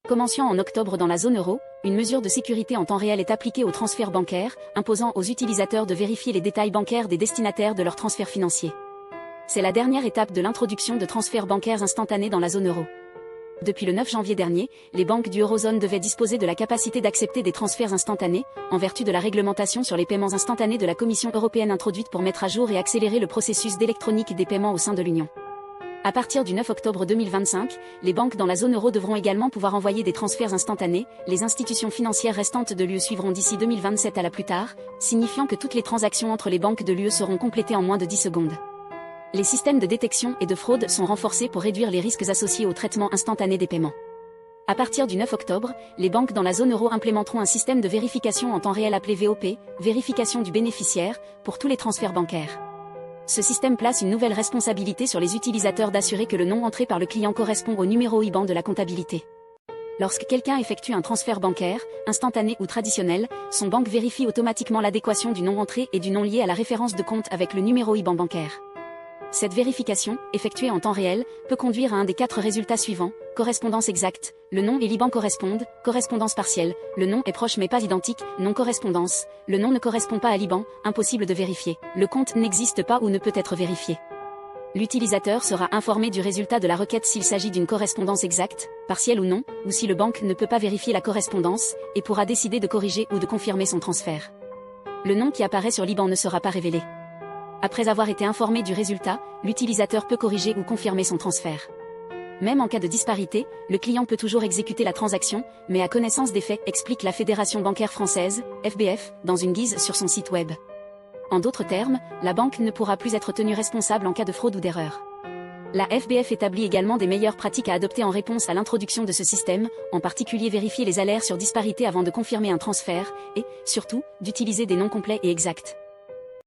Commençant en octobre dans la zone euro, une mesure de sécurité en temps réel est appliquée aux transferts bancaires, imposant aux utilisateurs de vérifier les détails bancaires des destinataires de leurs transferts financiers. C'est la dernière étape de l'introduction de transferts bancaires instantanés dans la zone euro. Depuis le 9 janvier dernier, les banques du Eurozone devaient disposer de la capacité d'accepter des transferts instantanés, en vertu de la réglementation sur les paiements instantanés de la Commission européenne introduite pour mettre à jour et accélérer le processus d'électronique des paiements au sein de l'Union. À partir du 9 octobre 2025, les banques dans la zone euro devront également pouvoir envoyer des transferts instantanés, les institutions financières restantes de l'UE suivront d'ici 2027 à la plus tard, signifiant que toutes les transactions entre les banques de l'UE seront complétées en moins de 10 secondes. Les systèmes de détection et de fraude sont renforcés pour réduire les risques associés au traitement instantané des paiements. À partir du 9 octobre, les banques dans la zone euro implémenteront un système de vérification en temps réel appelé VOP, vérification du bénéficiaire, pour tous les transferts bancaires. Ce système place une nouvelle responsabilité sur les utilisateurs d'assurer que le nom entré par le client correspond au numéro IBAN de la comptabilité. Lorsque quelqu'un effectue un transfert bancaire, instantané ou traditionnel, son banque vérifie automatiquement l'adéquation du nom entré et du nom lié à la référence de compte avec le numéro IBAN bancaire. Cette vérification, effectuée en temps réel, peut conduire à un des 4 résultats suivants: correspondance exacte, le nom et l'IBAN correspondent; correspondance partielle, le nom est proche mais pas identique; non-correspondance, le nom ne correspond pas à l'IBAN, impossible de vérifier; le compte n'existe pas ou ne peut être vérifié. L'utilisateur sera informé du résultat de la requête s'il s'agit d'une correspondance exacte, partielle ou non, ou si le banque ne peut pas vérifier la correspondance, et pourra décider de corriger ou de confirmer son transfert. Le nom qui apparaît sur l'IBAN ne sera pas révélé. Après avoir été informé du résultat, l'utilisateur peut corriger ou confirmer son transfert. Même en cas de disparité, le client peut toujours exécuter la transaction, mais à connaissance des faits, explique la Fédération bancaire française, FBF, dans une guise sur son site web. En d'autres termes, la banque ne pourra plus être tenue responsable en cas de fraude ou d'erreur. La FBF établit également des meilleures pratiques à adopter en réponse à l'introduction de ce système, en particulier vérifier les alertes sur disparité avant de confirmer un transfert, et, surtout, d'utiliser des noms complets et exacts.